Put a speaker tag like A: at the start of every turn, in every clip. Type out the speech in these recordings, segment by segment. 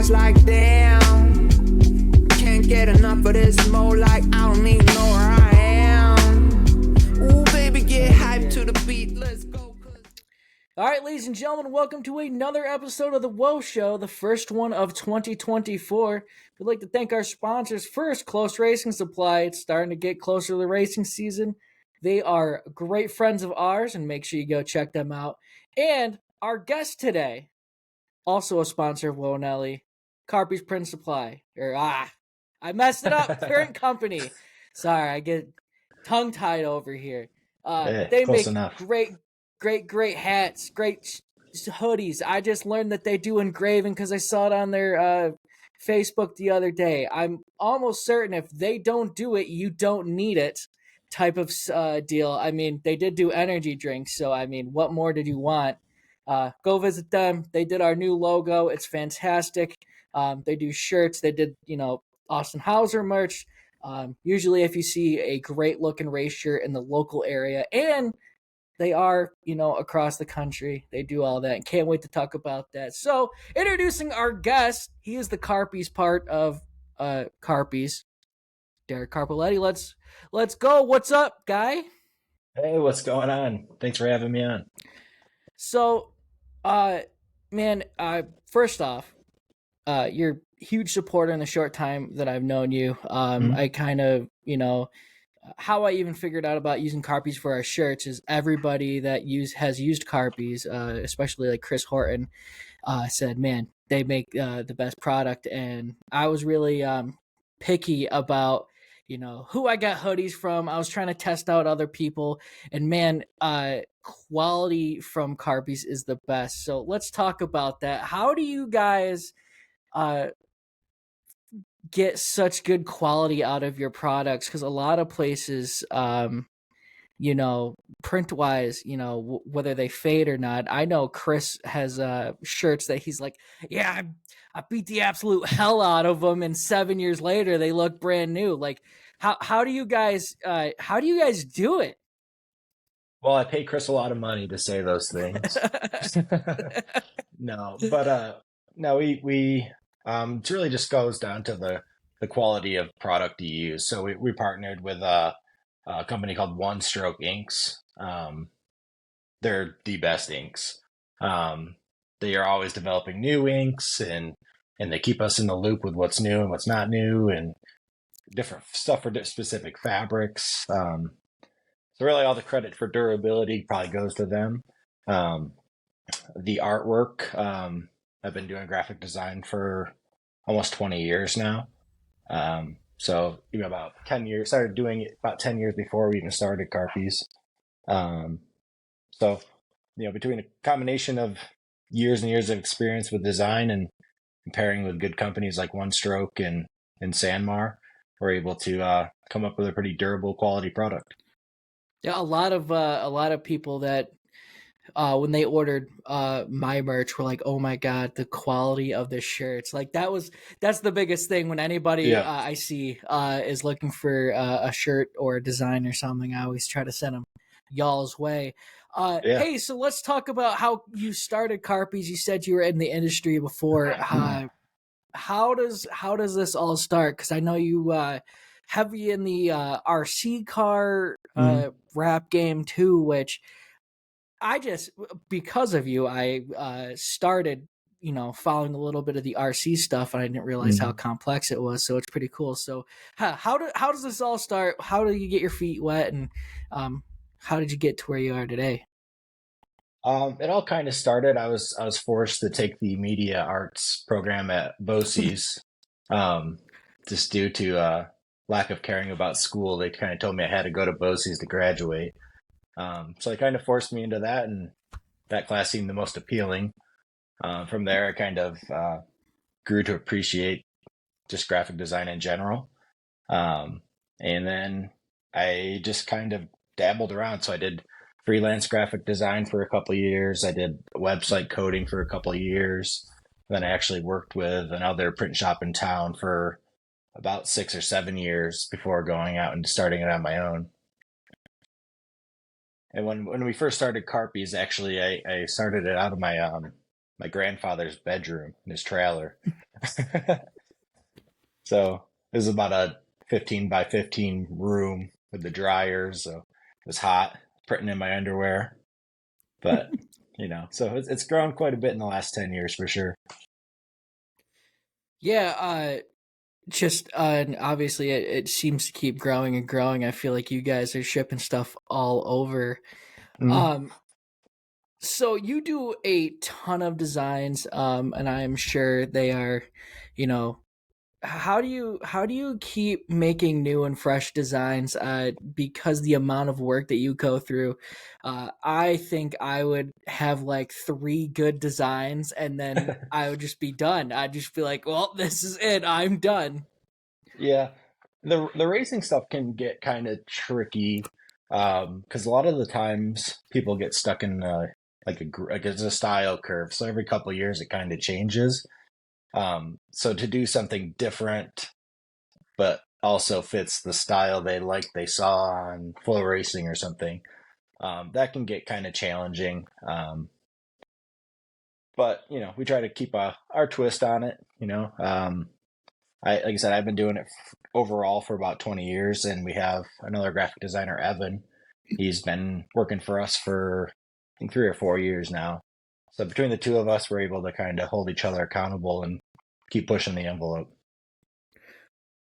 A: was like, damn, can't get enough of this. More like, I don't even know where I am. Ooh, baby, get hyped to the beat. Let's go.
B: All right, ladies and gentlemen, welcome to another episode of the Woah Show, the first one of 2024. We'd like to thank our sponsors. First, Close Racing Supply. It's starting to get closer to the racing season. They are great friends of ours, and make sure you go check them out. And our guest today, also a sponsor of Woah and Ellie, Carpy's Print Supply. I messed it up. Parent company. Sorry, I get tongue-tied over here. They
C: close
B: make
C: enough.
B: great hats, great hoodies. I just learned that they do engraving because I saw it on their Facebook the other day. I'm almost certain if they don't do it, you don't need it type of deal. I mean, they did do energy drinks, so I mean, what more did you want? Go visit them. They did our new logo. It's fantastic. They do shirts. They did, Austin Hauser merch. Usually if you see a great looking race shirt in the local area, and they are, across the country, they do all that. Can't wait to talk about that. So, introducing our guest, he is the Carpy's part of Carpy's, Derreck Carpellatti. Let's go. What's up, guy?
C: Hey, what's going on? Thanks for having me on.
B: So, first off, you're a huge supporter in the short time that I've known you. I kind of, how I even figured out about using Carpies for our shirts is everybody that has used Carpies, especially like Chris Horton, said, man, they make the best product. And I was really picky about, who I got hoodies from. I was trying to test out other people, and man, quality from Carpies is the best. So let's talk about that. How do you guys get such good quality out of your products? Because a lot of places, print wise, whether they fade or not. I know Chris has shirts that he's like, yeah, I beat the absolute hell out of them, and 7 years later they look brand new. Like, how do you guys do it?
C: Well, I pay Chris a lot of money to say those things. No, but we it really just goes down to the quality of product you use. So we partnered with a company called One Stroke Inks. They're the best inks. They are always developing new inks, and they keep us in the loop with what's new and what's not new, and different stuff for specific fabrics. So really all the credit for durability probably goes to them. The artwork, I've been doing graphic design for almost 20 years now. So even about 10 years, started doing it about 10 years before we even started Carpies. So, between a combination of years and years of experience with design and pairing with good companies like One Stroke and Sanmar, we're able to come up with a pretty durable quality product.
B: Yeah, a lot of people that when they ordered my merch were like, oh my god, the quality of the shirts. Like that's the biggest thing when anybody I see is looking for a shirt or a design or something. I always try to send them y'all's way. Hey, so let's talk about how you started Carpies. You said you were in the industry before. How does this all start? Because I know you heavy in the RC car rap game too, which I just, because of you, I started, following a little bit of the RC stuff, and I didn't realize how complex it was. So it's pretty cool. So how does this all start? How do you get your feet wet, and how did you get to where you are today?
C: It all kind of started. I was forced to take the media arts program at BOCES, just due to lack of caring about school. They kind of told me I had to go to BOCES to graduate. So they kind of forced me into that, and that class seemed the most appealing. From there, I kind of grew to appreciate just graphic design in general. And then I just kind of dabbled around. So I did freelance graphic design for a couple of years. I did website coding for a couple of years. Then I actually worked with another print shop in town for about 6 or 7 years before going out and starting it on my own. And when we first started Carpies, actually, I started it out of my my grandfather's bedroom in his trailer. So it was about a 15 by 15 room with the dryers. So it was hot, printing in my underwear. But, so it's grown quite a bit in the last 10 years for sure.
B: Yeah, just and obviously it seems to keep growing and growing. I feel like you guys are shipping stuff all over.
C: Mhm.
B: Um, so you do a ton of designs, and I'm sure they are, you know, how do you keep making new and fresh designs? Because the amount of work that you go through, I think I would have like three good designs, and then I would just be done. I'd just be like, well, this is it. I'm done.
C: Yeah, the racing stuff can get kind of tricky because a lot of the times people get stuck in like it's a style curve. So every couple of years it kind of changes. So to do something different, but also fits the style they saw on Flow Racing or something, that can get kind of challenging. But we try to keep our twist on it. Like I said, I've been doing it overall for about 20 years, and we have another graphic designer, Evan. He's been working for us for, I think, 3 or 4 years now. So between the two of us, we're able to kind of hold each other accountable and keep pushing the envelope.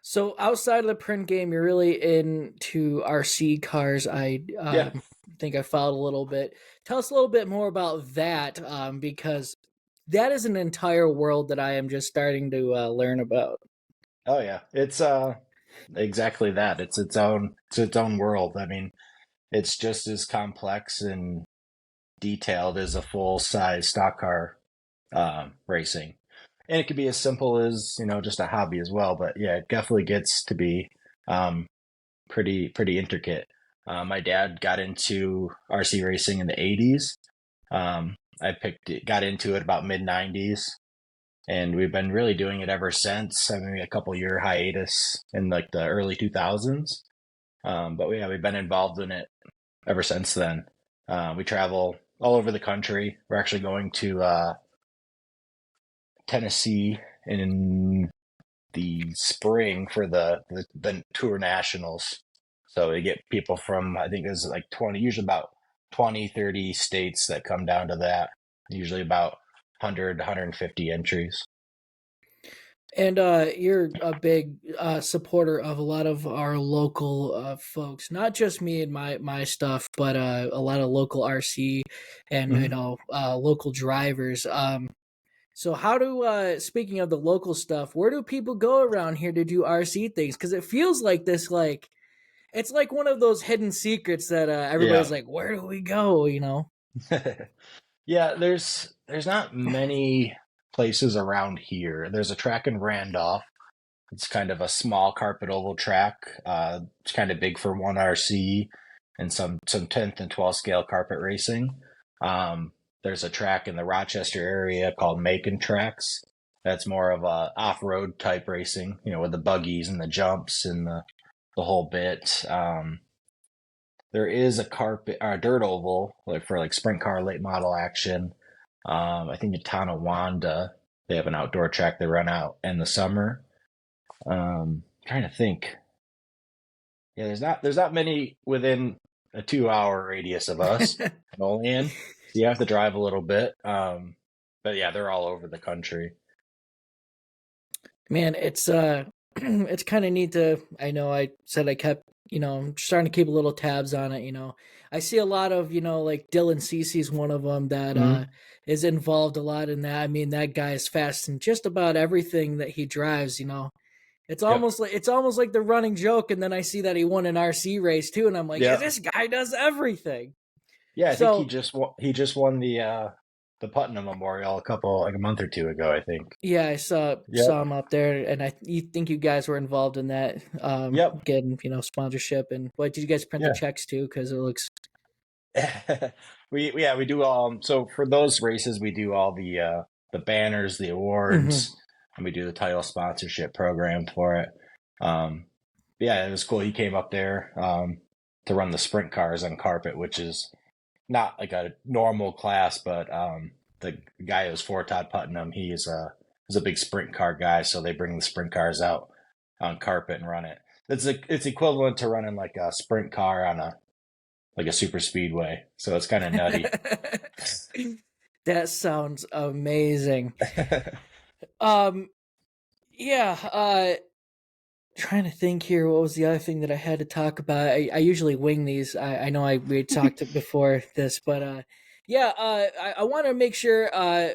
B: So outside of the print game, you're really into RC cars. I
C: Yeah.
B: think I followed a little bit. Tell us a little bit more about that, because that is an entire world that I am just starting to learn about.
C: Oh yeah. It's exactly that. It's its own world. I mean, it's just as complex and detailed as a full size stock car racing. And it could be as simple as, just a hobby as well. But yeah, it definitely gets to be um, pretty intricate. My dad got into RC racing in the 80s. Got into it about mid 90s, and we've been really doing it ever since. I mean, a couple year hiatus in like the early 2000s. But yeah, we've been involved in it ever since then. We travel all over the country. We're actually going to Tennessee in the spring for the tour nationals. So they get people from, I think it's like 20, usually about 20, 30 states that come down to that. Usually about 100, 150 entries.
B: And you're a big supporter of a lot of our local folks, not just me and my stuff, but a lot of local RC and
C: Mhm.
B: local drivers. So how do speaking of the local stuff, where do people go around here to do RC things? Because it feels like this, like it's like one of those hidden secrets that
C: Yeah.
B: everybody's like, where do we go? You know?
C: Yeah, there's not many places around here. There's a track in Randolph. It's kind of a small carpet oval track. It's kind of big for one RC and some 10th and 12th scale carpet racing. There's a track in the Rochester area called Macon Tracks. That's more of a off-road type racing, with the buggies and the jumps and the whole bit. There is a carpet or dirt oval like for like sprint car late model action. I think in Tonawanda they have an outdoor track they run out in the summer. Trying to think. Yeah, there's not many within a 2 hour radius of us, Nolan. So you have to drive a little bit. But yeah, they're all over the country.
B: Man, it's it's kind of neat to. I know I said I kept, I'm starting to keep a little tabs on it. I see a lot of, like Dylan Cece's one of them that
C: Mhm.
B: is involved a lot in that. I mean, that guy is fast in just about everything that he drives. It's
C: Yep.
B: almost like the running joke, and then I see that he won an RC race too, and I'm like, yeah,
C: Yeah.
B: this guy does everything.
C: Yeah, I think he
B: So
C: just won the Putnam Memorial like a month or two ago, I think.
B: yeah, I saw
C: Yep.
B: him up there, and you think you guys were involved in that,
C: Yep.
B: getting sponsorship, and what did you guys print the
C: Yeah.
B: checks to? Because it looks
C: We do so for those races we do all the banners, the
B: Mhm.
C: awards, and we do the title sponsorship program for it. Yeah, it was cool. He came up there to run the sprint cars on carpet, which is not like a normal class, but the guy who's for Todd Putnam, he's is a big sprint car guy, so they bring the sprint cars out on carpet and run it. It's equivalent to running like a sprint car on a super speedway. So it's kind of nutty.
B: That sounds amazing. Yeah, trying to think here, what was the other thing that I had to talk about? I usually wing these. I know we talked before this, but I want to make sure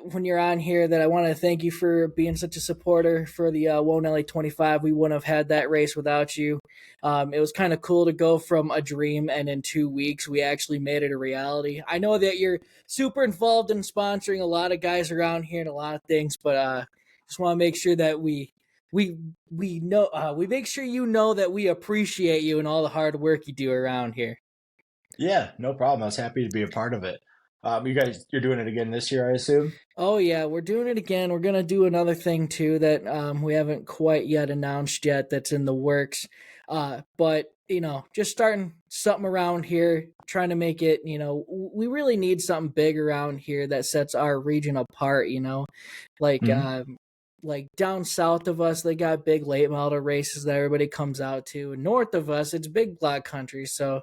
B: when you're on here that I want to thank you for being such a supporter for the Woah 25. We wouldn't have had that race without you. It was kind of cool to go from a dream, and in 2 weeks we actually made it a reality. I know that you're super involved in sponsoring a lot of guys around here and a lot of things, but just want to make sure that we know we make sure you know that we appreciate you and all the hard work you do around here.
C: Yeah, no problem. I was happy to be a part of it. You're doing it again this year, I assume?
B: Oh yeah, we're doing it again. We're gonna do another thing too that we haven't quite yet announced yet. That's in the works. But just starting something around here, trying to make it. We really need something big around here that sets our region apart. Like.
C: Mhm.
B: Like down south of us, they got big late model races that everybody comes out to. And north of us, it's big block country. So,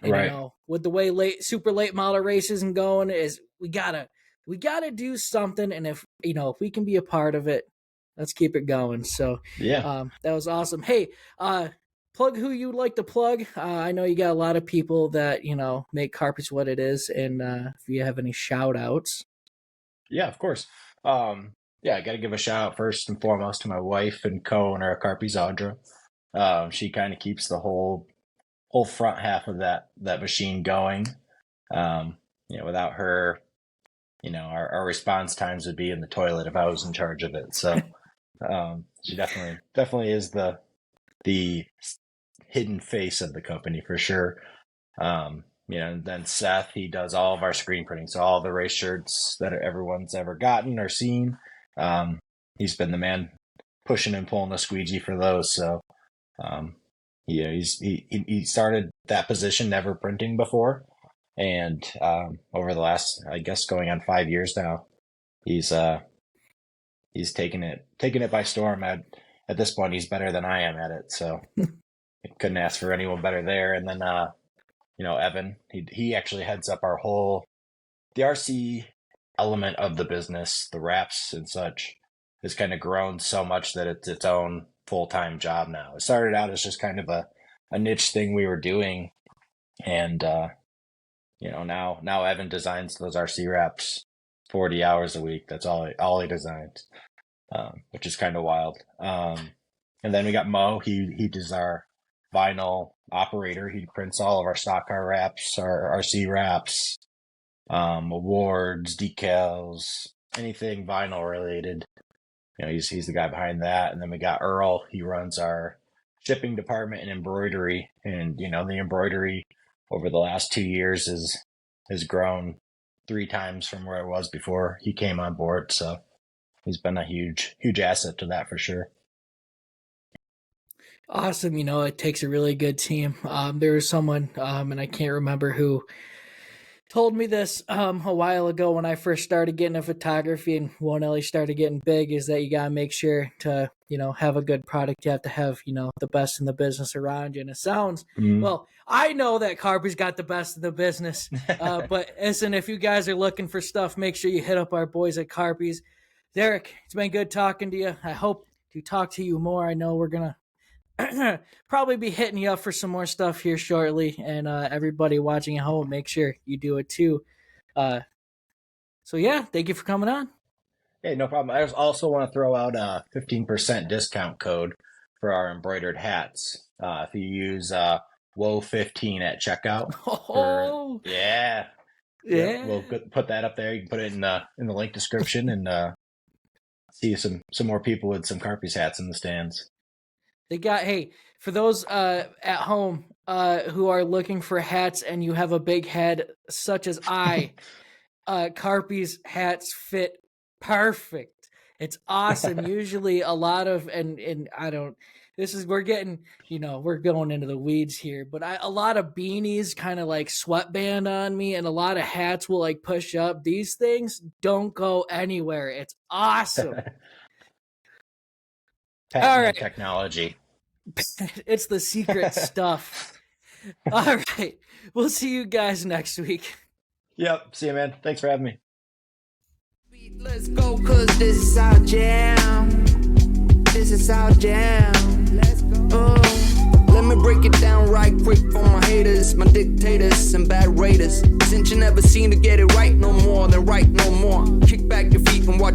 B: and
C: Right.
B: with the way super late model races and going is we gotta do something. And if we can be a part of it, let's keep it going. So
C: Yeah.
B: that was awesome. Hey, plug who you'd like to plug. I know you got a lot of people that make Carpy's what it is, and if you have any shout outs.
C: Yeah, of course. I got to give a shout out first and foremost to my wife and co-owner of Carpy, Audra. She kind of keeps the whole front half of that machine going. Without her, our response times would be in the toilet if I was in charge of it. So she definitely is the hidden face of the company for sure. And then Seth, he does all of our screen printing. So all the race shirts that everyone's ever gotten or seen, he's been the man pushing and pulling the squeegee for those. So, he started that position never printing before. And over the last, I guess, going on 5 years now, he's taken it by storm. At this point, he's better than I am at it. So I couldn't ask for anyone better there. And then, Evan, he actually heads up the RC element of the business, the wraps and such, has kind of grown so much that it's its own full-time job now. It started out as just kind of a niche thing we were doing. And, now Evan designs those RC wraps 40 hours a week. That's all he designs, which is kind of wild. And then we got Mo. He does our vinyl operator. He prints all of our stock car wraps, our RC wraps, awards, decals, anything vinyl related. He's the guy behind that. And then we got Earl. He runs our shipping department and embroidery. And the embroidery over the last 2 years has grown 3 times from where it was before he came on board. So he's been a huge asset to that for sure.
B: Awesome. It takes a really good team. There was someone, and I can't remember who told me this a while ago when I first started getting into photography and Woah started getting big, is that you got to make sure to, have a good product. You have to have, the best in the business around you. And it sounds, well, I know that Carpy's got the best in the business. But listen, if you guys are looking for stuff, make sure you hit up our boys at Carpy's. Derek, it's been good talking to you. I hope to talk to you more. I know we're going to probably be hitting you up for some more stuff here shortly, and everybody watching at home, make sure you do it too. So yeah, thank you for coming on.
C: Hey, no problem. I also want to throw out a 15% discount code for our embroidered hats. If you use Woah15 at checkout. Yeah. We'll put that up there. You can put it in the link description and see some more people with some Carpy's hats in the stands.
B: They got, hey, for those at home who are looking for hats and you have a big head such as I, Carpy's hats fit perfect. It's awesome. Usually a lot of, and I don't, we're getting, we're going into the weeds here, but a lot of beanies kind of like sweatband on me, and a lot of hats will like push up. These things don't go anywhere. It's awesome.
C: Patented technology.
B: It's the secret stuff. All right. We'll see you guys next week.
C: Yep. See you, man. Thanks for having me.
A: Let's go, cause this is our jam. This is our jam. Let's go. Let me break it down right quick for my haters, my dictators and bad raiders. Since you never seem to get it right no more, then right no more. Kick back your feet and watch